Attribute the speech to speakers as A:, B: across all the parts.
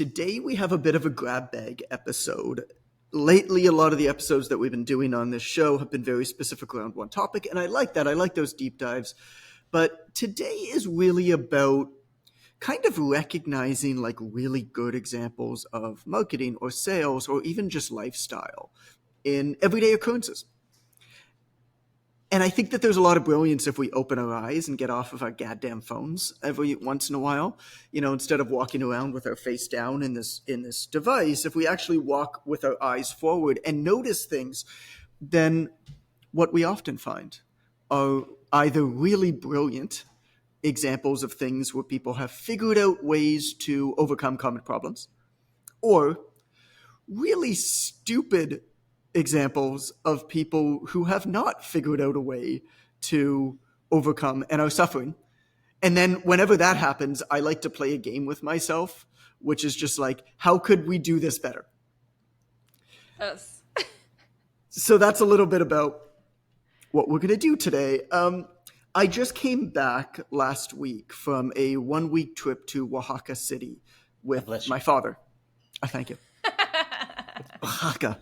A: Today we have a bit of a grab bag episode. Lately, a lot of the episodes that we've been doing on this show have been very specific around one topic, and I like that. I like those deep dives. But today is really about kind of recognizing like really good examples of marketing or sales or even just lifestyle in everyday occurrences. And I think that there's a lot of brilliance if we open our eyes and get off of our goddamn phones every once in a while. You know, instead of walking around with our face down in this device, if we actually walk with our eyes forward and notice things, then what we often find are either really brilliant examples of things where people have figured out ways to overcome common problems, or really stupid examples of people who have not figured out a way to overcome and are suffering. And then whenever that happens, I like to play a game with myself, which is just like, how could we do this better?
B: Yes.
A: So that's a little bit about what we're going to do today. I just came back last week from a 1-week trip to Oaxaca City with my father. Thank you. Oaxaca.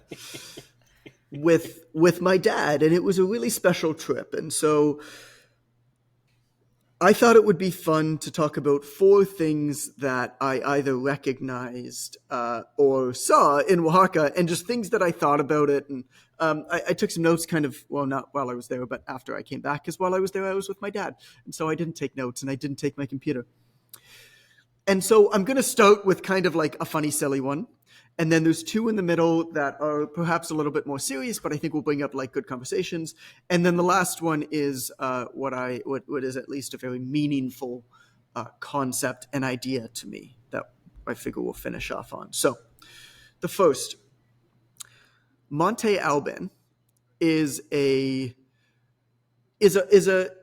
A: With my dad, and it was a really special trip. And so I thought it would be fun to talk about 4 things that I either recognized or saw in Oaxaca, and just things that I thought about it. And I took some notes kind of, well, not while I was there, but after I came back, because while I was there, I was with my dad. And so I didn't take notes, and I didn't take my computer. And so I'm going to start with kind of like a funny, silly one. And then there's 2 in the middle that are perhaps a little bit more serious, but I think will bring up like good conversations. And then the last one is what is at least a very meaningful concept and idea to me that I figure we'll finish off on. So the first, Monte Albán is a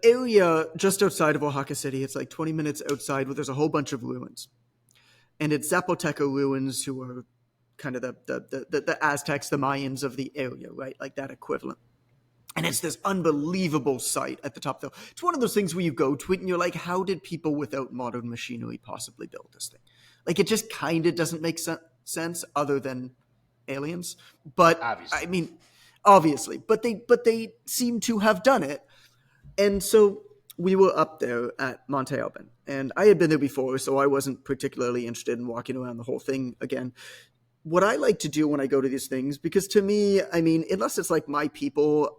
A: area just outside of Oaxaca City. It's like 20 minutes outside, where there's a whole bunch of ruins. And it's Zapoteca ruins, who are kind of the Aztecs, the Mayans of the area, right? Like that equivalent. And it's this unbelievable site at the top, though. It's one of those things where you go to it and you're like, how did people without modern machinery possibly build this thing? Like, it just kind of doesn't make sense other than aliens. But obviously. I mean, obviously, but they seem to have done it. And so we were up there at Monte Albán, and I had been there before, so I wasn't particularly interested in walking around the whole thing again. What I like to do when I go to these things, because to me, I mean, unless it's like my people,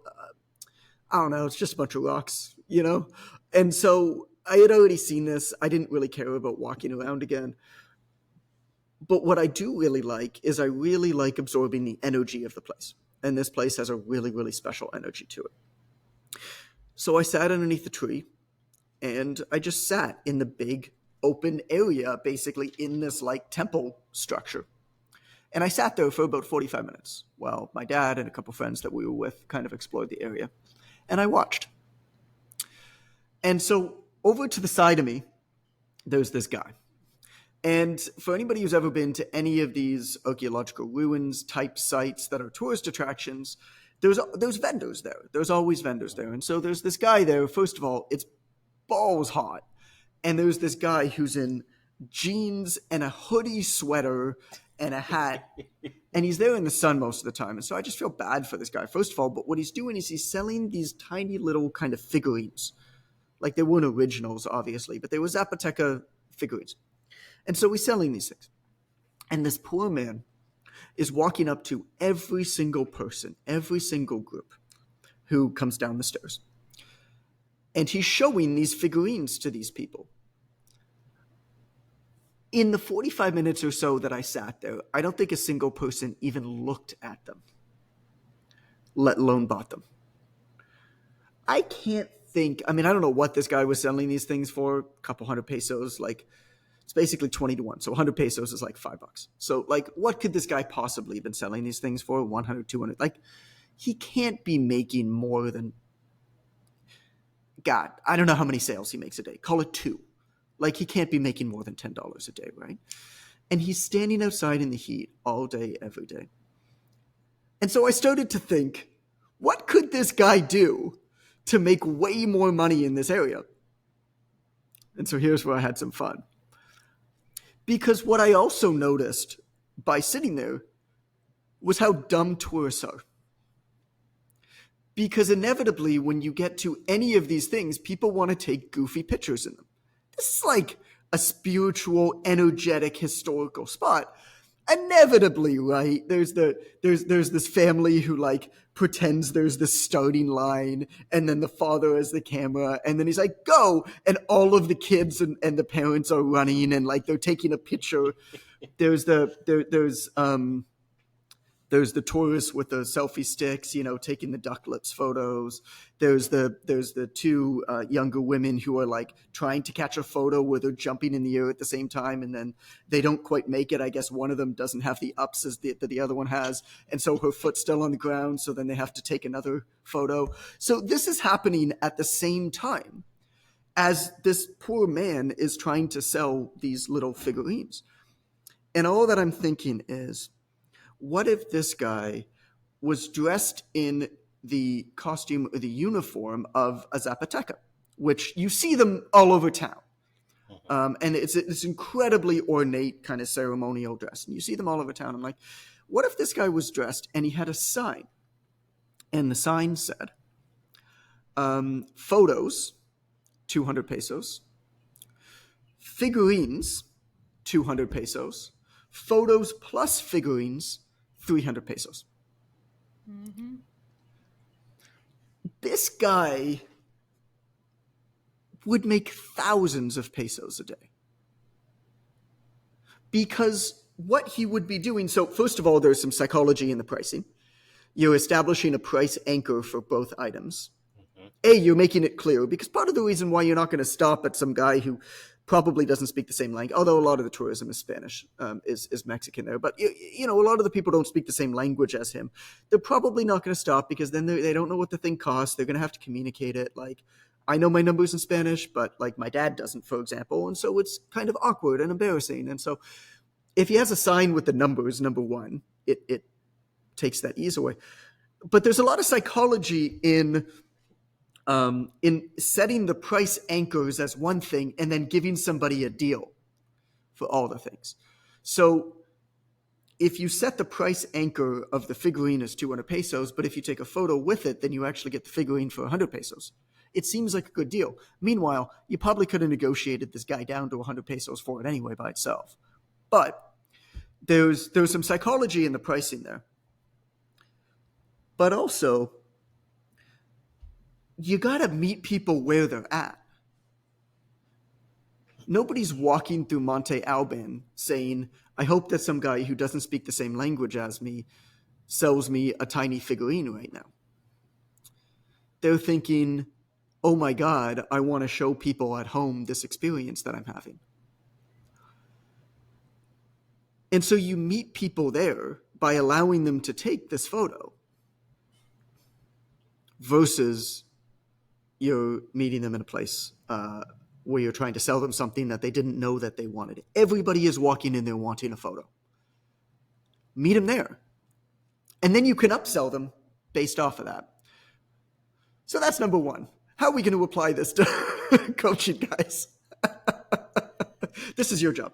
A: I don't know, it's just a bunch of rocks, you know? And so I had already seen this. I didn't really care about walking around again. But what I do really like is I really like absorbing the energy of the place. And this place has a really, really special energy to it. So I sat underneath the tree, and I just sat in the big open area, basically in this like temple structure. And I sat there for about 45 minutes while my dad and a couple friends that we were with kind of explored the area. And I watched. And so over to the side of me, there's this guy. And for anybody who's ever been to any of these archaeological ruins type sites that are tourist attractions, there's vendors there. There's always vendors there. And so there's this guy there. First of all, it's balls hot. And there's this guy who's in jeans and a hoodie sweater and a hat, and he's there in the sun most of the time. And so I just feel bad for this guy, first of all. But what he's doing is he's selling these tiny little kind of figurines. Like, they weren't originals, obviously, but they were Zapoteca figurines. And so he's selling these things. And this poor man is walking up to every single person, every single group who comes down the stairs. And he's showing these figurines to these people. In the 45 minutes or so that I sat there, I don't think a single person even looked at them, let alone bought them. I can't think, I mean, I don't know what this guy was selling these things for, a couple hundred pesos, like it's basically 20 to 1. So 100 pesos is like $5. So like, what could this guy possibly have been selling these things for? 100, 200, like he can't be making more than, God, I don't know how many sales he makes a day. Call it 2. Like, he can't be making more than $10 a day, right? And he's standing outside in the heat all day, every day. And so I started to think, what could this guy do to make way more money in this area? And so here's where I had some fun. Because what I also noticed by sitting there was how dumb tourists are. Because inevitably, when you get to any of these things, people want to take goofy pictures in them. This is like a spiritual, energetic, historical spot. Inevitably, right? There's this family who like pretends there's this starting line, and then the father has the camera, and then he's like, "Go!" And all of the kids and the parents are running, and like they're taking a picture. There's the tourists with the selfie sticks, taking the duck lips photos. There's the two younger women who are like trying to catch a photo where they're jumping in the air at the same time, and then they don't quite make it. I guess one of them doesn't have the ups as that the other one has, and so her foot's still on the ground. So then they have to take another photo. So this is happening at the same time as this poor man is trying to sell these little figurines. And all that I'm thinking is, what if this guy was dressed in the costume or the uniform of a Zapoteca, which you see them all over town. And it's this incredibly ornate kind of ceremonial dress. And you see them all over town. I'm like, what if this guy was dressed and he had a sign? And the sign said, photos, 200 pesos. Figurines, 200 pesos. Photos plus figurines, 300 pesos.
B: Mm-hmm.
A: This guy would make thousands of pesos a day. Because what he would be doing, so first of all, there's some psychology in the pricing. You're establishing a price anchor for both items. You're making it clear, because part of the reason why you're not going to stop at some guy who probably doesn't speak the same language, although a lot of the tourism is Spanish, is Mexican there. But, a lot of the people don't speak the same language as him. They're probably not going to stop, because then they don't know what the thing costs. They're going to have to communicate it. Like, I know my numbers in Spanish, but, like, my dad doesn't, for example. And so it's kind of awkward and embarrassing. And so if he has a sign with the numbers, number one, it takes that ease away. But there's a lot of psychology in setting the price anchors as one thing and then giving somebody a deal for all the things. So if you set the price anchor of the figurine as 200 pesos, but if you take a photo with it, then you actually get the figurine for 100 pesos. It seems like a good deal. Meanwhile, you probably could have negotiated this guy down to 100 pesos for it anyway by itself. But there's some psychology in the pricing there. But also, you got to meet people where they're at. Nobody's walking through Monte Albán saying, I hope that some guy who doesn't speak the same language as me sells me a tiny figurine right now. They're thinking, oh my God, I want to show people at home this experience that I'm having. And so you meet people there by allowing them to take this photo versus you're meeting them in a place where you're trying to sell them something that they didn't know that they wanted. Everybody is walking in there wanting a photo. Meet them there. And then you can upsell them based off of that. So that's number one. How are we going to apply this to coaching, guys? This is your job.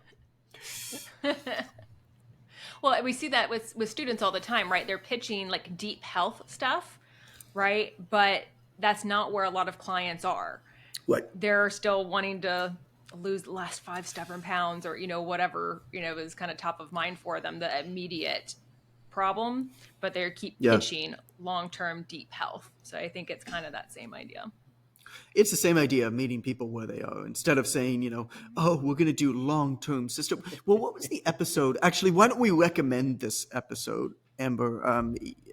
B: Well, we see that with students all the time, right? They're pitching like deep health stuff, right? But that's not where a lot of clients are.
A: Right.
B: They're still wanting to lose the last 5 stubborn pounds or, whatever, is kind of top of mind for them, the immediate problem, but they keep pitching long-term deep health. So I think it's kind of that same idea.
A: It's the same idea of meeting people where they are instead of saying, oh, we're going to do long-term system. Well, what was the episode? Actually, why don't we recommend this episode, Amber?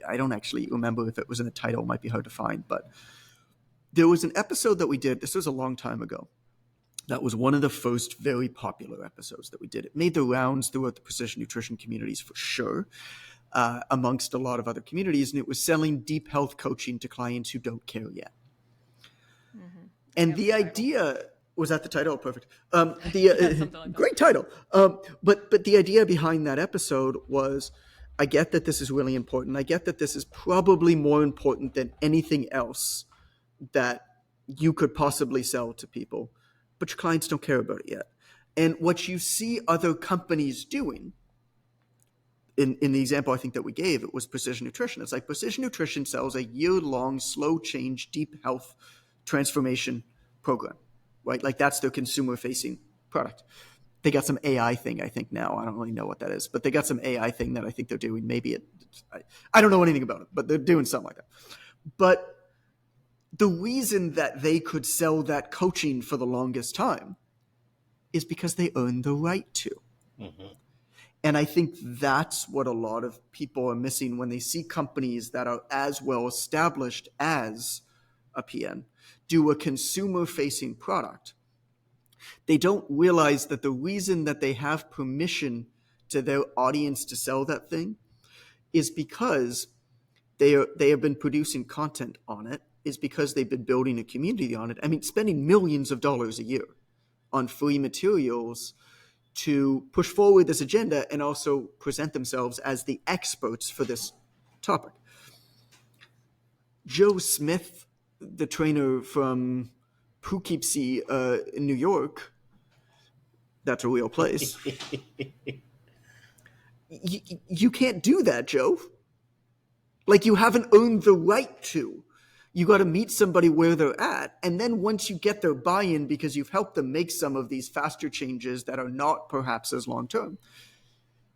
A: I don't actually remember if it was in the title. It might be hard to find, but there was an episode that we did. This was a long time ago. That was one of the first very popular episodes that we did. It made the rounds throughout the precision nutrition communities for sure, amongst a lot of other communities, and it was selling deep health coaching to clients who don't care yet. Mm-hmm. And the idea was that the title? Perfect. Like great title. But the idea behind that episode was, I get that this is really important. I get that this is probably more important than anything else that you could possibly sell to people, but your clients don't care about it yet. And what you see other companies doing, in the example I think that we gave, it was Precision Nutrition. It's like Precision Nutrition sells a year-long, slow change, deep health transformation program, right? Like that's their consumer-facing product. They got some AI thing, I think, now. I don't really know what that is, but they got some AI thing that I think they're doing. Maybe I don't know anything about it, but they're doing something like that. But the reason that they could sell that coaching for the longest time is because they earned the right to. Mm-hmm. And I think that's what a lot of people are missing when they see companies that are as well established as a PN do a consumer-facing product. They don't realize that the reason that they have permission to their audience to sell that thing is because they have been producing content on it, is because they've been building a community on it. I mean, spending millions of dollars a year on free materials to push forward this agenda and also present themselves as the experts for this topic. Joe Smith, the trainer from Poughkeepsie in New York, that's a real place. You can't do that, Joe. Like, you haven't earned the right to. You got to meet somebody where they're at. And then once you get their buy-in because you've helped them make some of these faster changes that are not perhaps as long-term,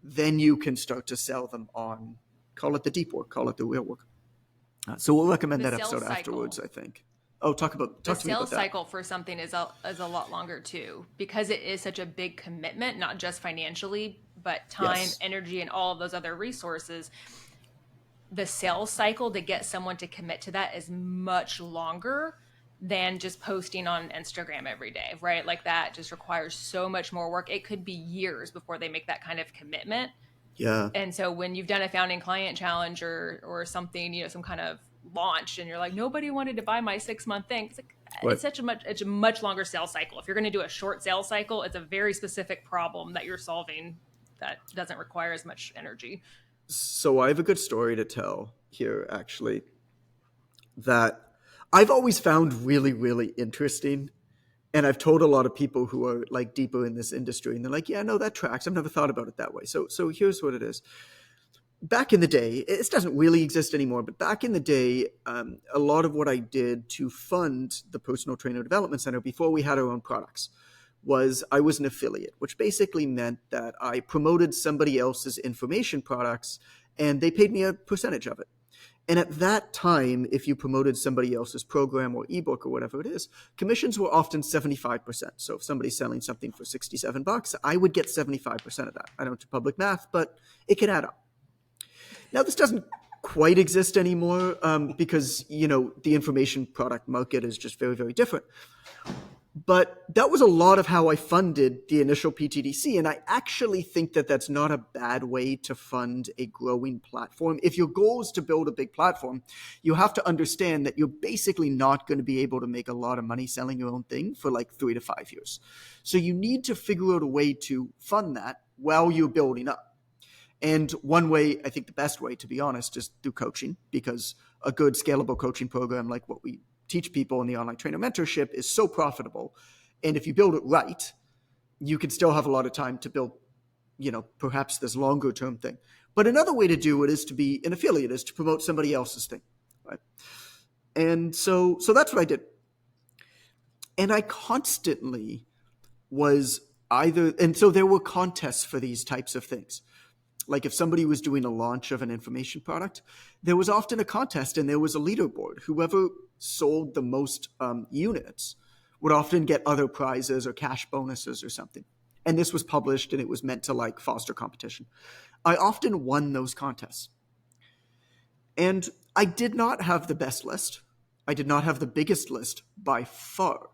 A: then you can start to sell them on, call it the deep work, call it the real work. So we'll recommend that episode afterwards, I think. Oh, talk to me about that.
B: The sales cycle for something is a lot longer too, because it is such a big commitment, not just financially, but time, yes, energy, and all of those other resources. The sales cycle to get someone to commit to that is much longer than just posting on Instagram every day, right? Like that just requires so much more work. It could be years before they make that kind of commitment.
A: Yeah.
B: And so when you've done a founding client challenge or something, you know, some kind of launch, and you're like, nobody wanted to buy my 6-month thing. It's like, right, it's a much longer sales cycle. If you're going to do a short sales cycle, it's a very specific problem that you're solving that doesn't require as much energy.
A: So I have a good story to tell here, actually, that I've always found really, really interesting. And I've told a lot of people who are like deeper in this industry, and they're like, yeah, no, that tracks. I've never thought about it that way. So here's what it is. Back in the day, this doesn't really exist anymore, but back in the day, a lot of what I did to fund the Personal Trainer Development Center before we had our own products was I was an affiliate, which basically meant that I promoted somebody else's information products and they paid me a percentage of it. And at that time, if you promoted somebody else's program or ebook or whatever it is, commissions were often 75%. So if somebody's selling something for $67, I would get 75% of that. I don't do public math, but it can add up. Now, this doesn't quite exist anymore because, you know, the information product market is just very, very different. But that was a lot of how I funded the initial PTDC. And I actually think that that's not a bad way to fund a growing platform. If your goal is to build a big platform, you have to understand that you're basically not going to be able to make a lot of money selling your own thing for like 3 to 5 years. So you need to figure out a way to fund that while you're building up. And one way, I think the best way, to be honest, is through coaching, because a good scalable coaching program like what we teach people in the online trainer mentorship is so profitable. And if you build it right, you can still have a lot of time to build, you know, perhaps this longer term thing. But another way to do it is to be an affiliate, is to promote somebody else's thing, right? And so that's what I did. And I constantly was and so there were contests for these types of things. Like if somebody was doing a launch of an information product, there was often a contest and there was a leaderboard. Whoever sold the most units would often get other prizes or cash bonuses or something. And this was published and it was meant to like foster competition. I often won those contests. And I did not have the best list. I did not have the biggest list by far.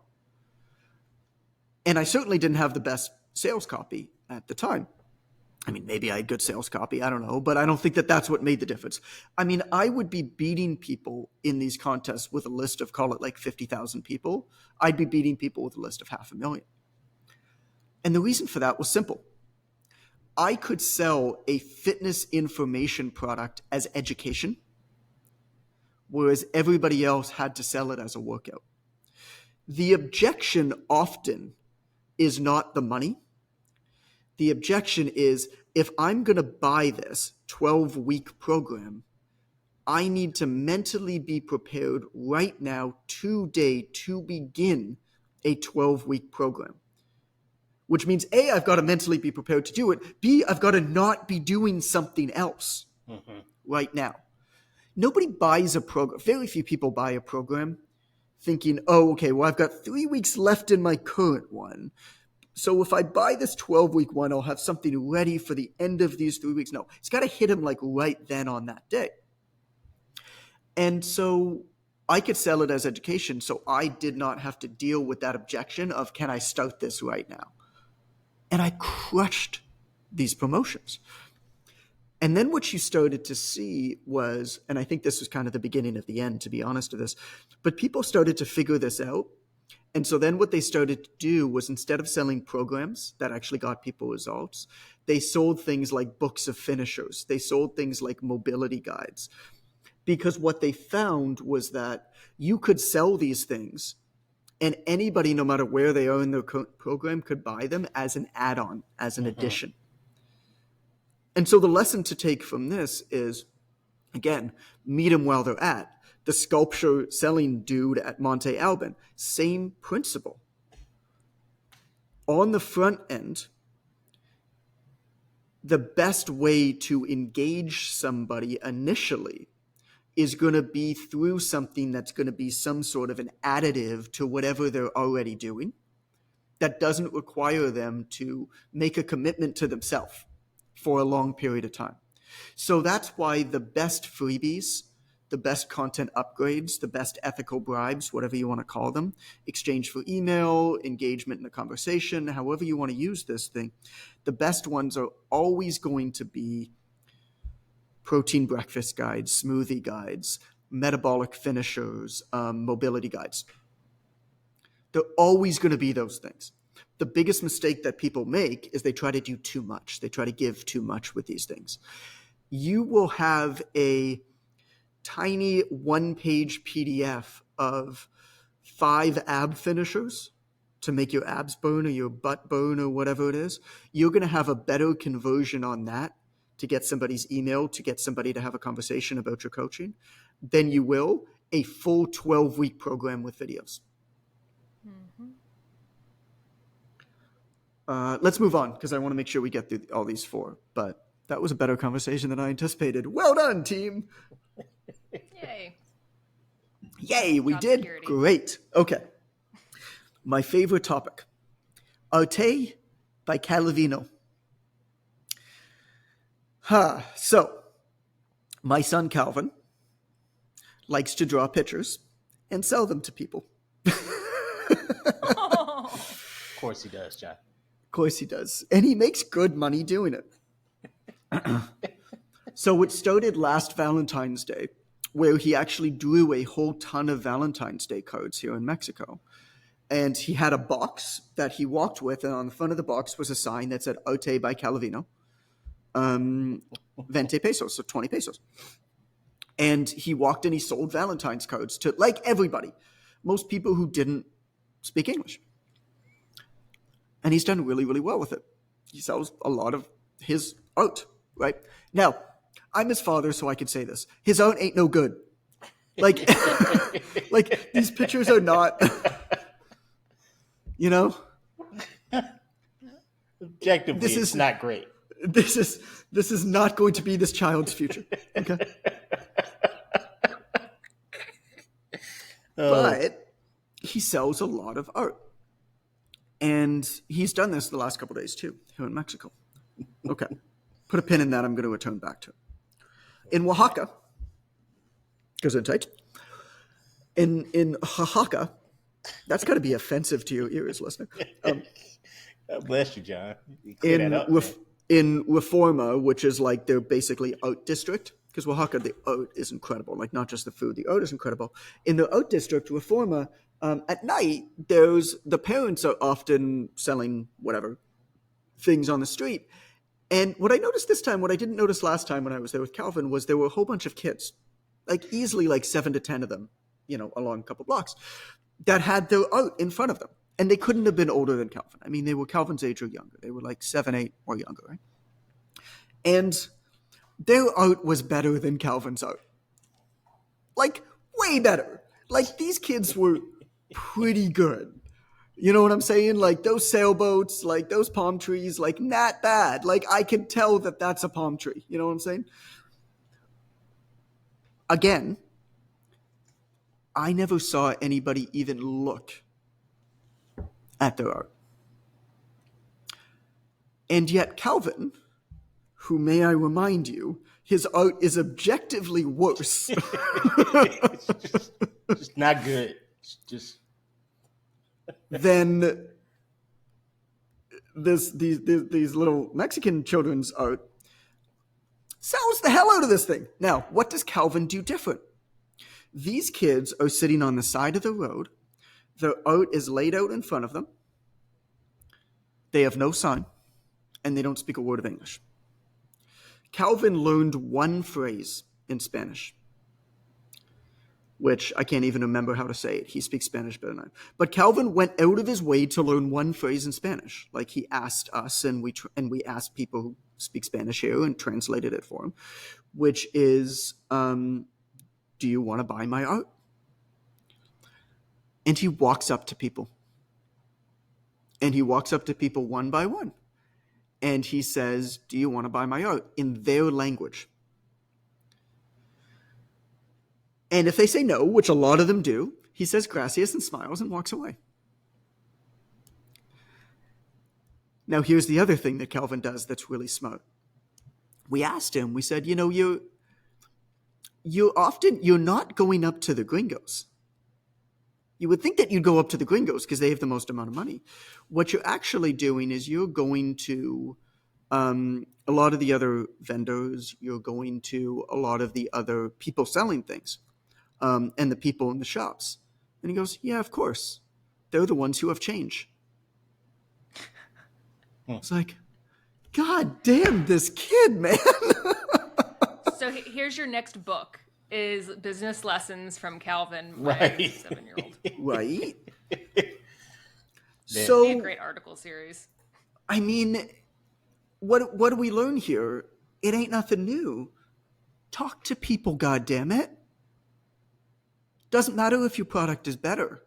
A: And I certainly didn't have the best sales copy at the time. I mean, maybe I had good sales copy, I don't know, but I don't think that that's what made the difference. I mean, I would be beating people in these contests with a list of, call it like 50,000 people. I'd be beating people with a list of 500,000. And the reason for that was simple. I could sell a fitness information product as education, whereas everybody else had to sell it as a workout. The objection often is not the money. The objection is, if I'm going to buy this 12-week program, I need to mentally be prepared right now, today, to begin a 12-week program. Which means, A, I've got to mentally be prepared to do it. B, I've got to not be doing something else right now. Nobody buys a program. Very few people buy a program thinking, oh, okay, well, I've got 3 weeks left in my current one. So if I buy this 12-week one, I'll have something ready for the end of these 3 weeks. No, it's got to hit him like right then on that day. And so I could sell it as education, so I did not have to deal with that objection of, can I start this right now? And I crushed these promotions. And then what you started to see was, and I think this was kind of the beginning of the end, to be honest with this, but people started to figure this out. And so then what they started to do was, instead of selling programs that actually got people results, they sold things like books of finishers. They sold things like mobility guides. Because what they found was that you could sell these things, and anybody, no matter where they are in their program, could buy them as an add-on, as an addition. And so the lesson to take from this is, again, meet them while they're at. The sculpture selling dude at Monte Albán, same principle. On the front end, the best way to engage somebody initially is going to be through something that's going to be some sort of an additive to whatever they're already doing, that doesn't require them to make a commitment to themselves for a long period of time. So that's why the best freebies, the best content upgrades, the best ethical bribes, whatever you want to call them, exchange for email, engagement in a conversation, however you want to use this thing, the best ones are always going to be protein breakfast guides, smoothie guides, metabolic finishers, mobility guides. They're always going to be those things. The biggest mistake that people make is they try to do too much. They try to give too much with these things. You will have a tiny one-page PDF of 5 ab finishers to make your abs burn or your butt burn or whatever it is. You're going to have a better conversion on that to get somebody's email, to get somebody to have a conversation about your coaching, than you will a full 12-week program with videos. Let's move on, because I want to make sure we get through all these 4. But that was a better conversation than I anticipated. Well done, team.
B: Yay.
A: Yay, we did security. Great. Okay. My favorite topic. Arte by Calavino. So, my son Calvin likes to draw pictures and sell them to people.
C: Of course he does, John.
A: Of course he does. And he makes good money doing it. So it started last Valentine's Day, where he actually drew a whole ton of Valentine's Day cards here in Mexico. And he had a box that he walked with, and on the front of the box was a sign that said Arte by Calavino. 20 pesos, so 20 pesos. And he walked and he sold Valentine's cards to, like, everybody. Most people who didn't speak English. And he's done really, really well with it. He sells a lot of his art, right? Now, I'm his father, so I can say this. His art ain't no good. Like, like these pictures are not, you know?
C: Objectively, it's not great.
A: This is not going to be this child's future. Okay. But he sells a lot of art. And he's done this the last couple of days too, here in Mexico. Okay. Put a pin in that. I'm going to return back to it. In Oaxaca, goes in tight. In Oaxaca, that's got to be offensive to your ears, listener.
C: God bless you, John.
A: In Reforma, which is like their basically art district, because Oaxaca, the art is incredible. Like, not just the food, the art is incredible. In the art district, Reforma, at night, the parents are often selling whatever things on the street. And what I noticed this time, what I didn't notice last time when I was there with Calvin, was there were a whole bunch of kids, like easily like 7 to 10 of them, you know, along a couple blocks, that had their art in front of them. And they couldn't have been older than Calvin. I mean, they were Calvin's age or younger. They were like 7, 8 or younger, right? And their art was better than Calvin's art. Like, way better. Like, these kids were pretty good. You know what I'm saying? Like, those sailboats, like, those palm trees, like, not bad. Like, I could tell that that's a palm tree. You know what I'm saying? Again, I never saw anybody even look at their art. And yet Calvin, who, may I remind you, his art is objectively worse.
C: Just not good. Just
A: than these little Mexican children's art, sells the hell out of this thing. Now, what does Calvin do different? These kids are sitting on the side of the road. Their art is laid out in front of them. They have no sign, and they don't speak a word of English. Calvin learned one phrase in Spanish, which I can't even remember how to say it. He speaks Spanish better than I. But Calvin went out of his way to learn one phrase in Spanish. Like, he asked us, and we asked people who speak Spanish here and translated it for him, which is, do you want to buy my art? And he walks up to people. And he walks up to people one by one. And he says, do you want to buy my art? In their language. And if they say no, which a lot of them do, he says gracias and smiles and walks away. Now, here's the other thing that Calvin does that's really smart. We asked him, we said, you're not going up to the gringos. You would think that you'd go up to the gringos because they have the most amount of money. What you're actually doing is you're going to a lot of the other vendors, you're going to a lot of the other people selling things, and the people in the shops. And he goes, yeah, of course. They're the ones who have change. It's like, God damn this kid, man.
B: So here's your next book. Is Business Lessons from Calvin,
C: right.
B: 7-year-old.
A: Right.
B: So, be a great article series.
A: I mean, what do we learn here? It ain't nothing new. Talk to people, goddammit. Doesn't matter if your product is better.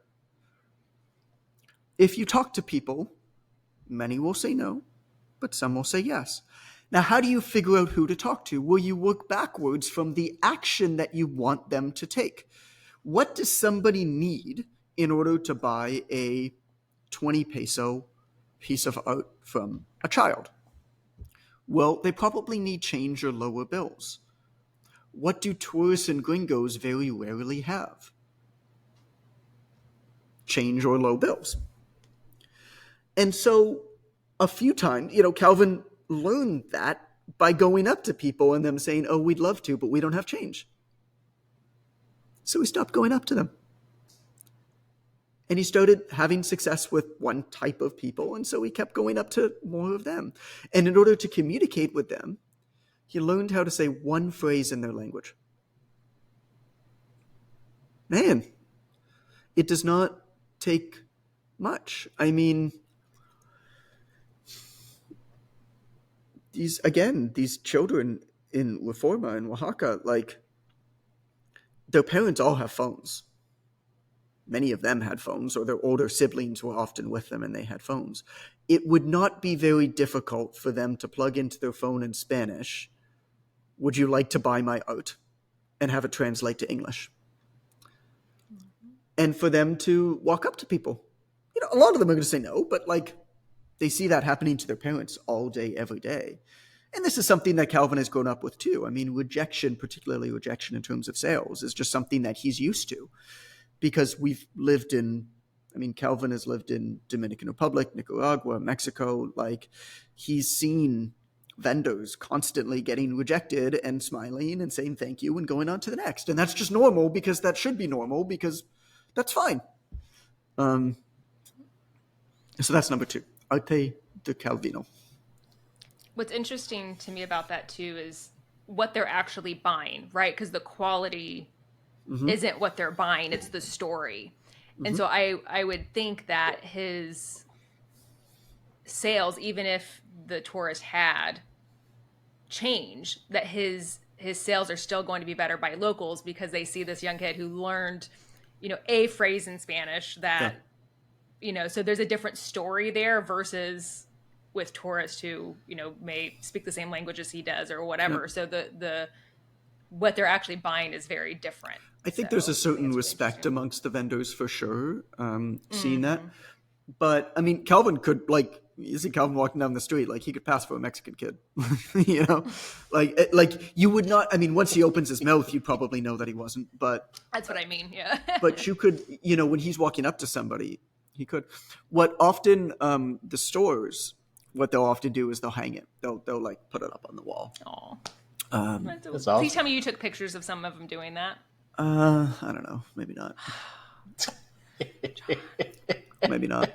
A: If you talk to people, many will say no, but some will say yes. Now, how do you figure out who to talk to? Well, you work backwards from the action that you want them to take. What does somebody need in order to buy a 20 peso piece of art from a child? Well, they probably need change or lower bills. What do tourists and gringos very rarely have? Change or low bills. And so a few times, Calvin learned that by going up to people and them saying, oh, we'd love to, but we don't have change. So he stopped going up to them. And he started having success with one type of people, and so he kept going up to more of them. And in order to communicate with them, he learned how to say one phrase in their language. Man, it does not take much. I mean, these children in Reforma in Oaxaca, like, their parents all have phones. Many of them had phones, or their older siblings were often with them and they had phones. It would not be very difficult for them to plug into their phone in Spanish, would you like to buy my art? And have it translate to English. And for them to walk up to people. A lot of them are going to say no, but they see that happening to their parents all day, every day. And this is something that Calvin has grown up with too. I mean, rejection, particularly rejection in terms of sales, is just something that he's used to. Because Calvin has lived in Dominican Republic, Nicaragua, Mexico. He's seen vendors constantly getting rejected and smiling and saying thank you and going on to the next. And that's just normal, because that should be normal, because that's fine. So that's number 2, Arte de Calvino.
B: What's interesting to me about that too is what they're actually buying, right? Because the quality isn't what they're buying, it's the story. And so I would think that his sales, even if the tourist had change, that his sales are still going to be better by locals because they see this young kid who learned, a phrase in Spanish that, so there's a different story there versus with tourists who, may speak the same language as he does or whatever. Yeah. So the what they're actually buying is very different.
A: I think there's a certain respect amongst the vendors for sure, seeing that. But I mean, Calvin could, like, you see Calvin walking down the street, like he could pass for a Mexican kid, like you would not. I mean, once he opens his mouth, you'd probably know that he wasn't. But
B: that's what I mean. Yeah.
A: But you could, when he's walking up to somebody, he could. What often the stores, what they'll often do is they'll hang it. They'll like put it up on the wall.
B: Oh.
C: That's awesome.
B: Please tell me you took pictures of some of them doing that.
A: I don't know. Maybe not. Maybe not.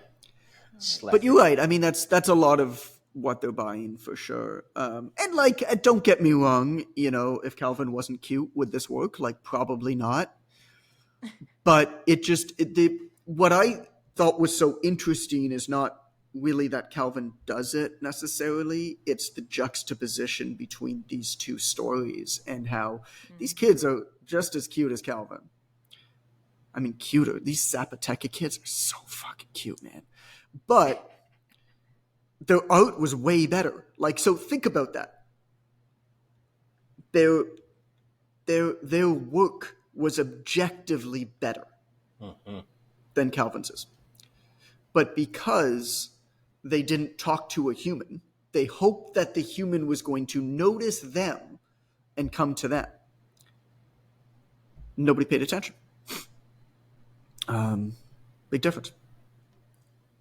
A: But you're right. I mean, that's a lot of what they're buying for sure. And like, don't get me wrong. If Calvin wasn't cute, would this work? Like, probably not. But what I thought was so interesting is not really that Calvin does it necessarily. It's the juxtaposition between these two stories and how these kids are just as cute as Calvin. I mean, cuter. These Zapoteca kids are so fucking cute, man. But their art was way better. Like, so think about that. Their work was objectively better than Calvin's is. But because they didn't talk to a human, they hoped that the human was going to notice them and come to them. Nobody paid attention. Big difference.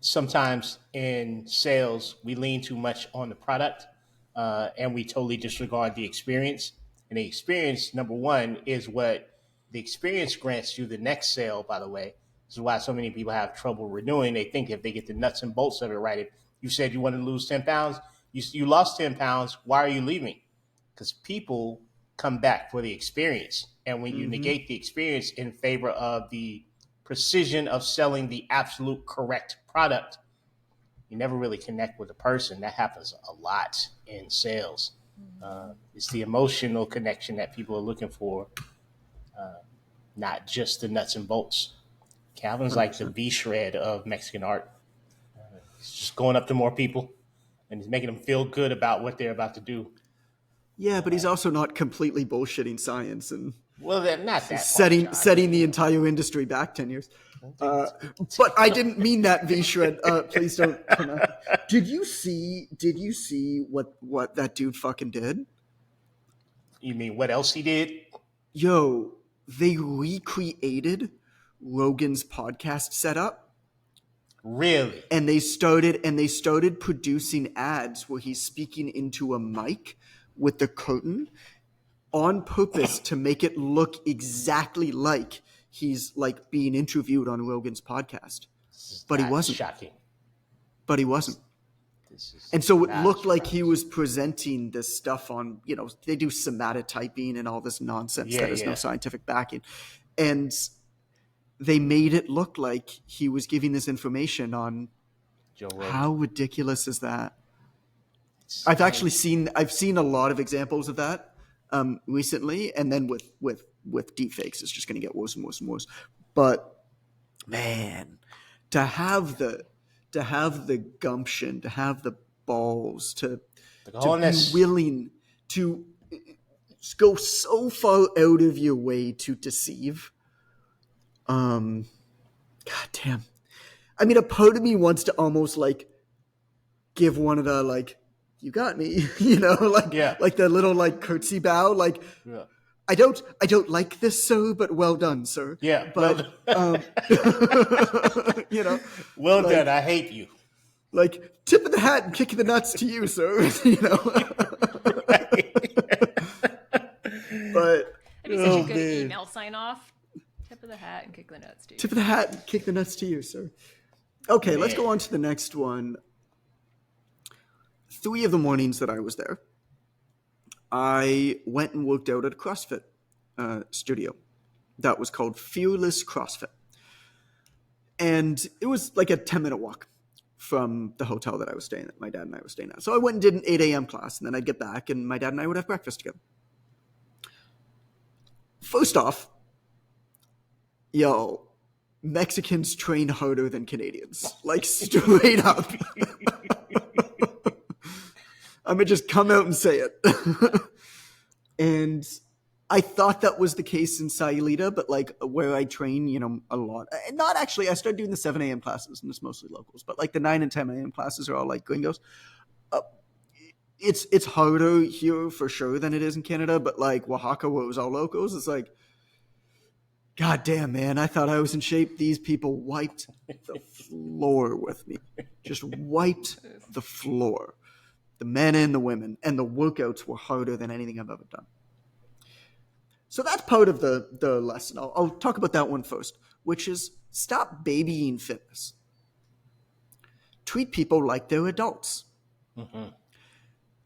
C: Sometimes in sales, we lean too much on the product and we totally disregard the experience. And the experience, number one, is what the experience grants you the next sale, by the way. This is why so many people have trouble renewing. They think if they get the nuts and bolts of it right, if you said you want to lose 10 pounds, you lost 10 pounds, why are you leaving? Because people come back for the experience. And when you negate the experience in favor of the precision of selling the absolute correct product, you never really connect with a person. That happens a lot in sales. It's the emotional connection that people are looking for, not just the nuts and bolts. Calvin's 100%. Like the V-shred of Mexican art. He's just going up to more people and he's making them feel good about what they're about to do.
A: Yeah, but he's also not completely bullshitting science and
C: not that
A: setting the entire industry back 10 years. But I didn't mean that, V-shred. Please don't come out. Did you see what that dude fucking did?
C: You mean what else he did?
A: Yo, they recreated Rogan's podcast setup.
C: Really?
A: And they started producing ads where he's speaking into a mic with the curtain on purpose to make it look exactly like he's like being interviewed on Rogan's podcast. But he wasn't.
C: Shocking.
A: But he wasn't. And so it looked like he was presenting this stuff on, they do somatotyping and all this nonsense that has no scientific backing. And they made it look like he was giving this information on Joe Rogan. How ridiculous is that? I've seen a lot of examples of that recently, and then with deepfakes, it's just going to get worse and worse and worse. But man, to have the gumption, to have the balls, to be willing to go so far out of your way to deceive. God damn. I mean, a part of me wants to almost like give one of the like, you got me, like the little like curtsy bow, like I don't like this, sir, but well done, sir.
C: Yeah,
A: but
C: well done. I hate you.
A: Like tip of the hat and kicking the nuts to you, sir. But
B: that'd be such a good email sign off. Tip of the hat and kick the nuts to you.
A: Tip of the hat and kick the nuts to you, sir. Okay, let's go on to the next one. 3 of the mornings that I was there, I went and worked out at a CrossFit studio that was called Fearless CrossFit. And it was like a 10-minute walk from the hotel that I was staying at, my dad and I were staying at. So I went and did an 8 a.m. class, and then I'd get back, and my dad and I would have breakfast together. First off, Mexicans train harder than Canadians. Like, straight up. I'm going to just come out and say it. And I thought that was the case in Sayulita, but like where I train, a lot. Not actually, I started doing the 7 a.m. classes, and it's mostly locals, but like the 9 and 10 a.m. classes are all like gringos. It's harder here for sure than it is in Canada, but like Oaxaca, where it was all locals, it's like, God damn, man, I thought I was in shape. These people wiped the floor with me. Just wiped the floor. The men and the women. And the workouts were harder than anything I've ever done. So that's part of the lesson. I'll talk about that one first, which is stop babying fitness. Treat people like they're adults. Mm-hmm.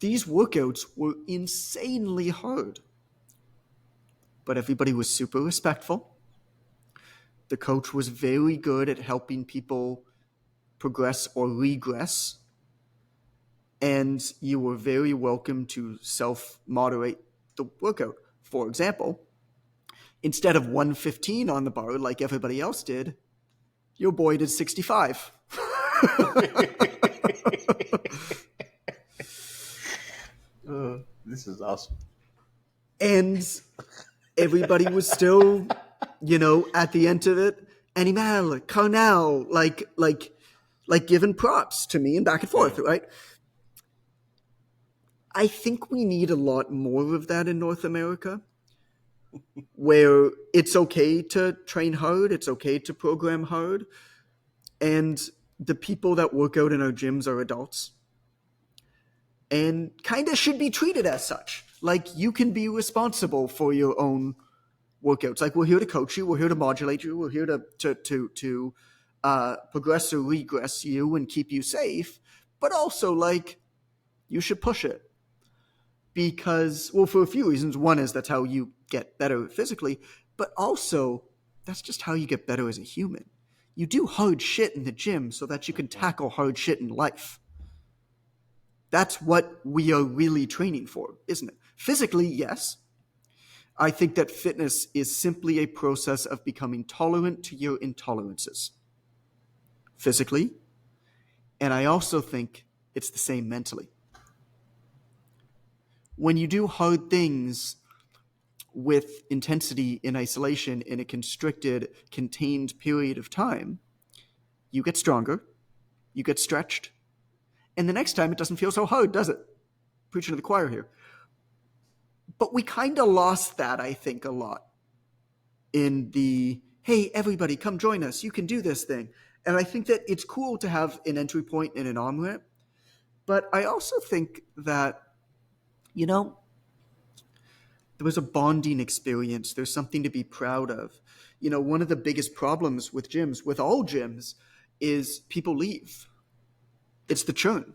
A: These workouts were insanely hard. But everybody was super respectful. The coach was very good at helping people progress or regress. And you were very welcome to self-moderate the workout. For example, instead of 115 on the bar like everybody else did, your boy did 65.
C: This is awesome.
A: And everybody was still, at the end of it, animal, carnal, like giving props to me and back and forth, right? I think we need a lot more of that in North America, where it's okay to train hard, it's okay to program hard, and the people that work out in our gyms are adults and kind of should be treated as such. Like, you can be responsible for your own workouts. Like, we're here to coach you, we're here to modulate you, we're here to progress or regress you and keep you safe, but also, like, you should push it. Because, well, for a few reasons. One is that's how you get better physically, but also that's just how you get better as a human. You do hard shit in the gym so that you can tackle hard shit in life. That's what we are really training for, isn't it? Physically, yes. I think that fitness is simply a process of becoming tolerant to your intolerances. Physically. And I also think it's the same mentally. When you do hard things with intensity in isolation in a constricted, contained period of time, you get stronger, you get stretched, and the next time it doesn't feel so hard, does it? Preaching to the choir here. But we kind of lost that, I think, a lot in the, hey, everybody, come join us, you can do this thing. And I think that it's cool to have an entry point and an on-ramp, but I also think that there was a bonding experience. There's something to be proud of. One of the biggest problems with gyms, with all gyms, is people leave. It's the churn.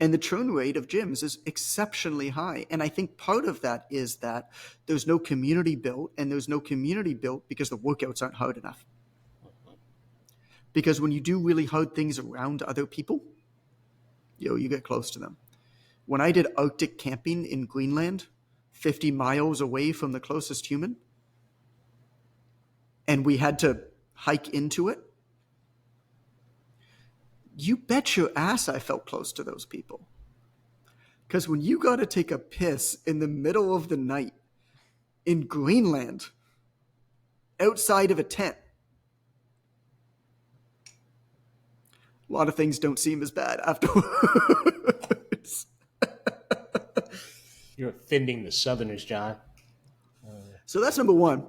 A: And the churn rate of gyms is exceptionally high. And I think part of that is that there's no community built, and there's no community built because the workouts aren't hard enough. Because when you do really hard things around other people, you get close to them. When I did Arctic camping in Greenland, 50 miles away from the closest human, and we had to hike into it, you bet your ass I felt close to those people. Because when you got to take a piss in the middle of the night in Greenland, outside of a tent, a lot of things don't seem as bad afterwards.
C: You're offending the Southerners, John.
A: So that's number one.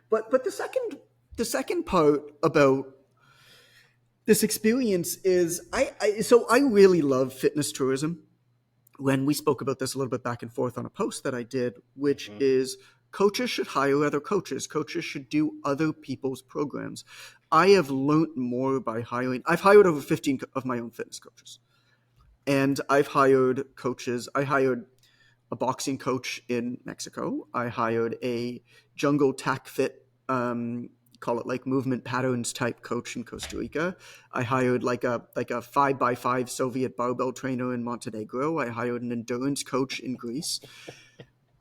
A: But the second part about this experience is I really love fitness tourism. When we spoke about this a little bit back and forth on a post that I did, which is coaches should hire other coaches. Coaches should do other people's programs. I have learned more by hiring. I've hired over 15 of my own fitness coaches. And I've hired coaches. I hired a boxing coach in Mexico. I hired a jungle tack fit call it like movement patterns type coach in Costa Rica. I hired like a 5x5 Soviet barbell trainer in Montenegro. I hired an endurance coach in Greece.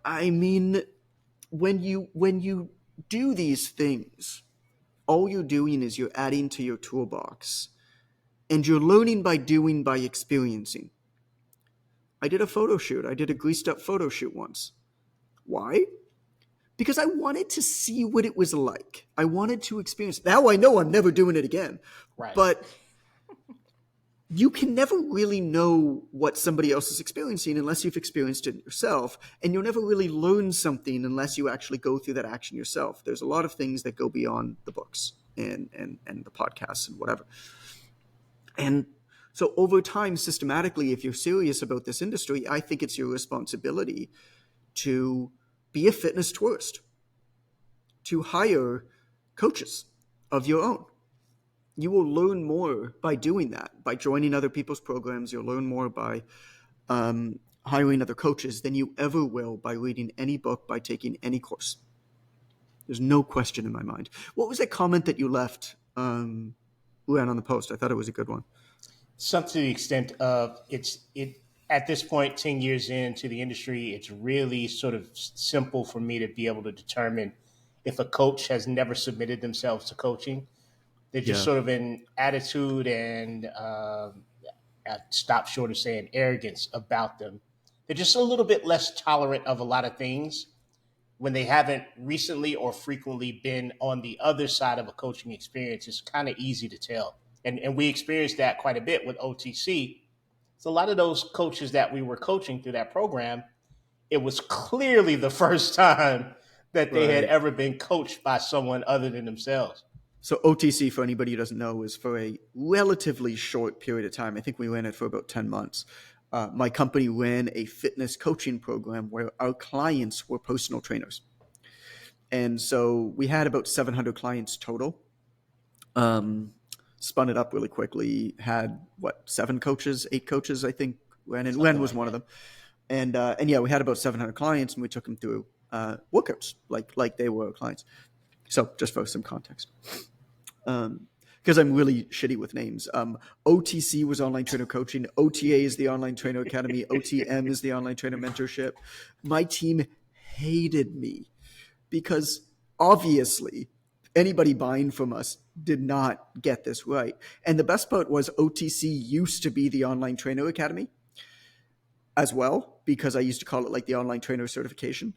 A: I mean, when you do these things, all you're doing is you're adding to your toolbox, and you're learning by doing, by experiencing. I did a photo shoot. I did a greased up photo shoot once. Why? Because I wanted to see what it was like. I wanted to experience. Now I know I'm never doing it again.
C: Right.
A: But you can never really know what somebody else is experiencing unless you've experienced it yourself. And you'll never really learn something unless you actually go through that action yourself. There's a lot of things that go beyond the books and the podcasts and whatever. And so over time, systematically, if you're serious about this industry, I think it's your responsibility to be a fitness tourist, to hire coaches of your own. You will learn more by doing that, by joining other people's programs. You'll learn more by hiring other coaches than you ever will by reading any book, by taking any course. There's no question in my mind. What was that comment that you left on the post? I thought it was a good one.
C: Something to the extent of it at this point, 10 years into the industry, it's really sort of simple for me to be able to determine if a coach has never submitted themselves to coaching. They're just sort of in attitude and stop short of saying arrogance about them. They're just a little bit less tolerant of a lot of things when they haven't recently or frequently been on the other side of a coaching experience. It's kind of easy to tell. And we experienced that quite a bit with OTC. So a lot of those coaches that we were coaching through that program, it was clearly the first time that they had ever been coached by someone other than themselves.
A: So OTC, for anybody who doesn't know, is for a relatively short period of time. I think we ran it for about 10 months. My company ran a fitness coaching program where our clients were personal trainers. And so we had about 700 clients total. Spun it up really quickly, had 8 coaches, I think. Ren was one of them. And yeah, we had about 700 clients, and we took them through workouts like they were clients. So just for some context. Because I'm really shitty with names. OTC was online trainer coaching. OTA is the online trainer academy. OTM is the online trainer mentorship. My team hated me because obviously anybody buying from us did not get this right. And the best part was OTC used to be the online trainer academy as well, because I used to call it like the online trainer certification.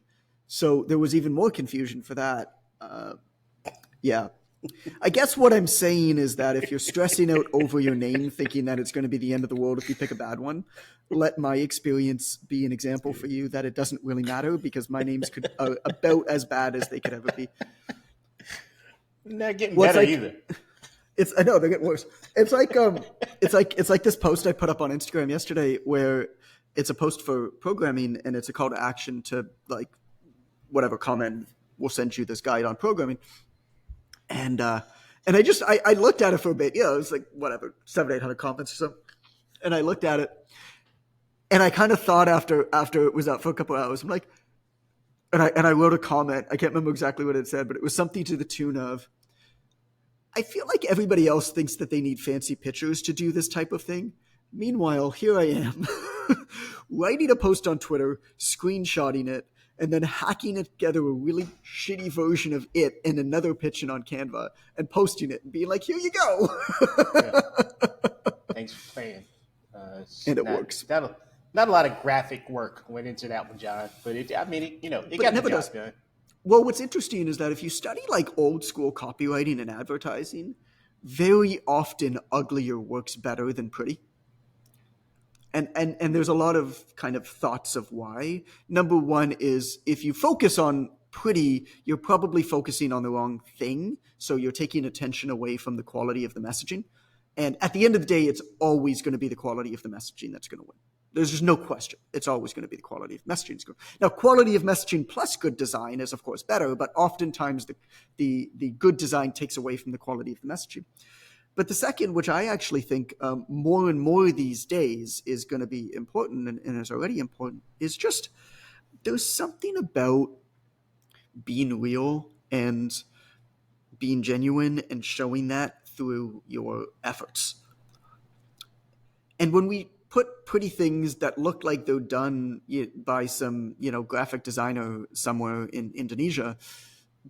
A: So there was even more confusion for that. Yeah. I guess what I'm saying is that if you're stressing out over your name, thinking that it's going to be the end of the world if you pick a bad one, let my experience be an example for you that it doesn't really matter, because my names are about as bad as they could ever be.
C: Not getting better either.
A: I know they're getting worse. It's like this post I put up on Instagram yesterday, where it's a post for programming and it's a call to action to like whatever comment, we'll send you this guide on programming. And I looked at it for a bit. It was like whatever, 700-800 comments or something. And I looked at it, and I kind of thought after it was up for a couple of hours, I'm like, and I wrote a comment. I can't remember exactly what it said, but it was something to the tune of, I feel like everybody else thinks that they need fancy pictures to do this type of thing. Meanwhile, here I am writing a post on Twitter, screenshotting it, and then hacking together a really shitty version of it in another picture on Canva and posting it and being like, here you go.
C: Yeah. Thanks for playing.
A: And it works.
C: Not a lot of graphic work went into that one, John, but it got the job done.
A: Well, what's interesting is that if you study like old school copywriting and advertising, very often uglier works better than pretty. And there's a lot of kind of thoughts of why. Number one is, if you focus on pretty, you're probably focusing on the wrong thing. So you're taking attention away from the quality of the messaging. And at the end of the day, it's always going to be the quality of the messaging that's going to win. There's just no question. It's always going to be the quality of messaging. Now, quality of messaging plus good design is, of course, better, but oftentimes the good design takes away from the quality of the messaging. But the second, which I actually think more and more these days is going to be important and is already important, is just there's something about being real and being genuine and showing that through your efforts. And when we put pretty things that look like they're done by some, graphic designer somewhere in Indonesia,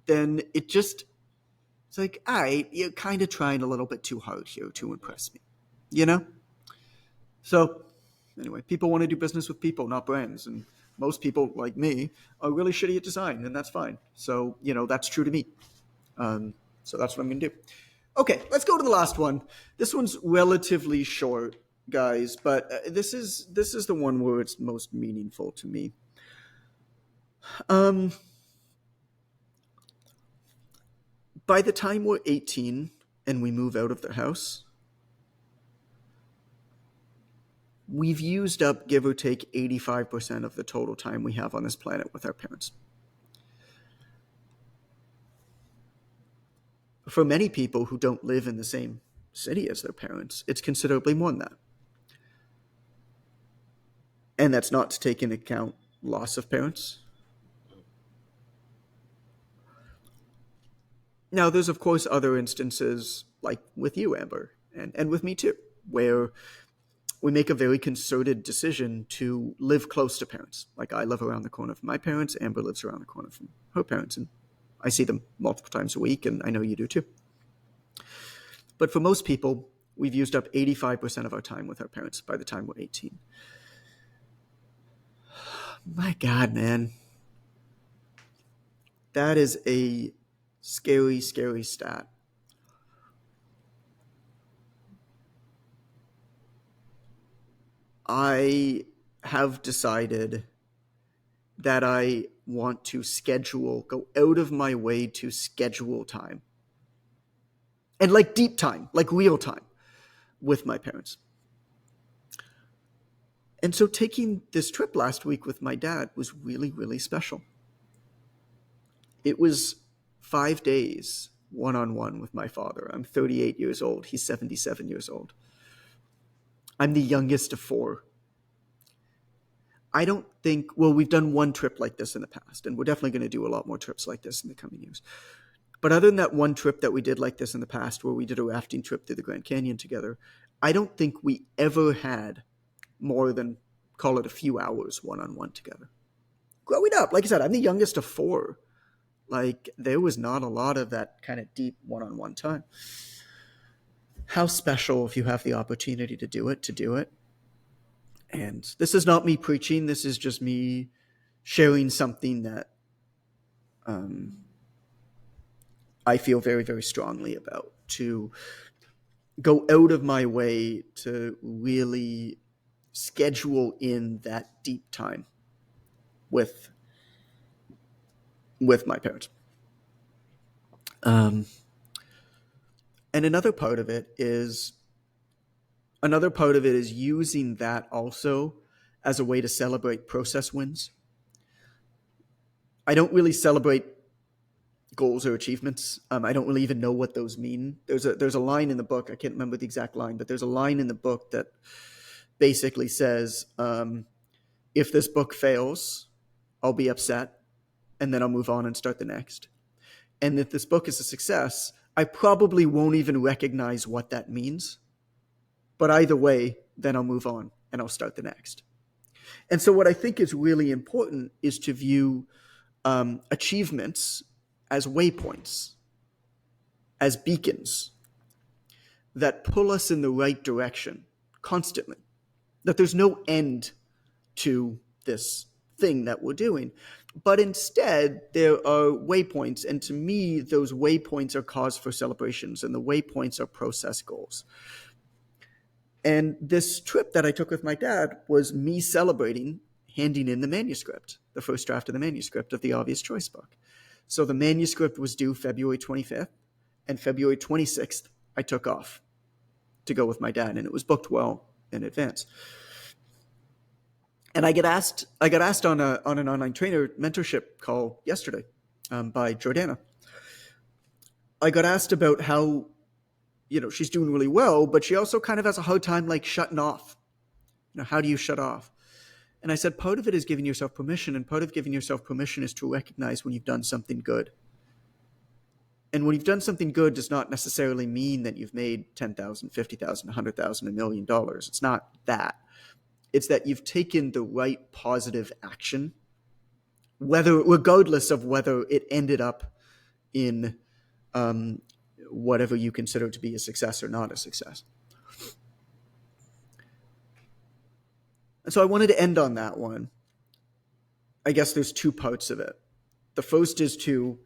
A: then it's like, all right, you're kind of trying a little bit too hard here to impress me, So anyway, people want to do business with people, not brands. And most people, like me, are really shitty at design, and that's fine. So, that's true to me. So that's what I'm going to do. Okay, let's go to the last one. This one's relatively short, guys, but this is the one where it's most meaningful to me. By the time we're 18 and we move out of the house, we've used up, give or take, 85% of the total time we have on this planet with our parents. For many people who don't live in the same city as their parents, it's considerably more than that. And that's not to take into account loss of parents. Now, there's, of course, other instances, like with you, Amber, and with me too, where we make a very concerted decision to live close to parents. Like, I live around the corner from my parents, Amber lives around the corner from her parents, and I see them multiple times a week, and I know you do too. But for most people, we've used up 85% of our time with our parents by the time we're 18. My God, man. That is a scary, scary stat. I have decided that I want to go out of my way to schedule time. And like deep time, like real time with my parents. And so taking this trip last week with my dad was really, really special. It was 5 days one-on-one with my father. I'm 38 years old. He's 77 years old. I'm the youngest of 4. I don't think, we've done one trip like this in the past, and we're definitely going to do a lot more trips like this in the coming years. But other than that one trip that we did like this in the past, where we did a rafting trip through the Grand Canyon together, I don't think we ever had more than, call it a few hours one-on-one together. Growing up, like I said, I'm the youngest of 4. Like, there was not a lot of that kind of deep one-on-one time. How special if you have the opportunity to do it. And this is not me preaching. This is just me sharing something that I feel very, very strongly about, to go out of my way to really schedule in that deep time with my parents. And another part of it is using that also as a way to celebrate process wins. I don't really celebrate goals or achievements. I don't really even know what those mean. There's a line in the book, I can't remember the exact line, but there's a line in the book that basically says, if this book fails, I'll be upset, and then I'll move on and start the next. And if this book is a success, I probably won't even recognize what that means. But either way, then I'll move on and I'll start the next. And so what I think is really important is to view achievements as waypoints, as beacons that pull us in the right direction constantly. That there's no end to this thing that we're doing. But instead, there are waypoints. And to me, those waypoints are cause for celebrations, and the waypoints are process goals. And this trip that I took with my dad was me celebrating handing in the manuscript, the first draft of the manuscript of the Obvious Choice book. So the manuscript was due February 25th, and February 26th, I took off to go with my dad, and it was booked well in advance. And I got asked on an online trainer mentorship call yesterday by Jordana. I got asked about how, she's doing really well, but she also kind of has a hard time like shutting off. How do you shut off? And I said, part of it is giving yourself permission, and part of giving yourself permission is to recognize when you've done something good. And when you've done something good does not necessarily mean that you've made $10,000, $50,000, $100,000, $1 million. It's not that. It's that you've taken the right positive action, regardless of whether it ended up in whatever you consider to be a success or not a success. And so I wanted to end on that one. I guess there's two parts of it. The first is to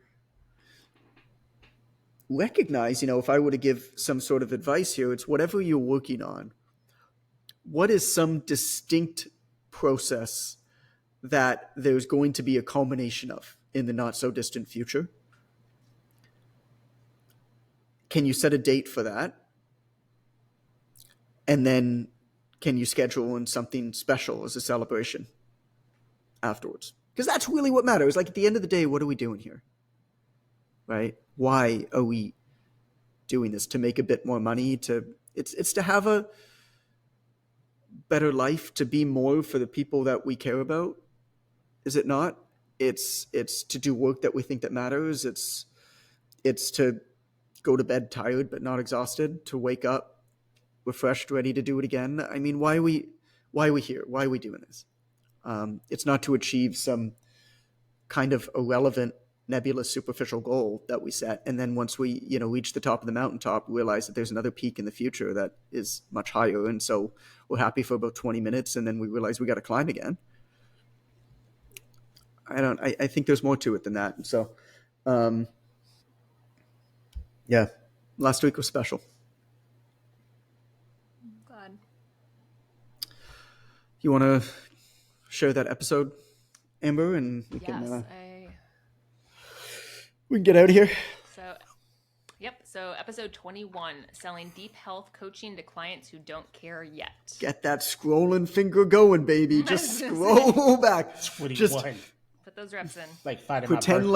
A: recognize, if I were to give some sort of advice here, it's whatever you're working on. What is some distinct process that there's going to be a culmination of in the not so distant future? Can you set a date for that? And then can you schedule in something special as a celebration afterwards? Because that's really what matters. Like, at the end of the day, what are we doing here? Right? Why are we doing this? To make a bit more money? It's to have a better life, to be more for the people that we care about. Is it not? It's to do work that we think that matters. It's to go to bed tired but not exhausted, to wake up refreshed, ready to do it again. I mean, why are we here? Why are we doing this? It's not to achieve some kind of irrelevant, nebulous, superficial goal that we set, and then once we reach the top of the mountaintop, realize that there's another peak in the future that is much higher, and so we're happy for about 20 minutes, and then we realize we got to climb again. I think there's more to it than that. And so, yeah, last week was special.
B: Glad.
A: You want to share that episode, Amber, and we can get out of here.
B: So episode 21, selling deep health coaching to clients who don't care yet.
A: Get that scrolling finger going, baby. Just scroll back.
C: 21.
B: Just put those reps in.
C: Like finding
A: pretend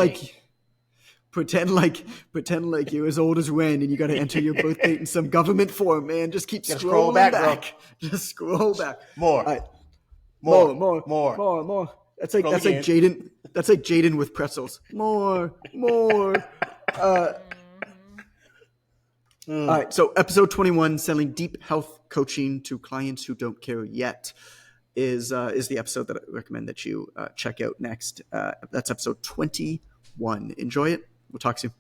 A: like you're as old as Ren and you got to enter your birth date in some government form, man. Just keep scrolling back. Just scroll back.
C: More.
A: Right.
C: More.
A: That's like Jaden. That's like Jaden with pretzels. More. All right. So episode 21, selling deep health coaching to clients who don't care yet, is the episode that I recommend that you check out next. That's episode 21. Enjoy it. We'll talk soon.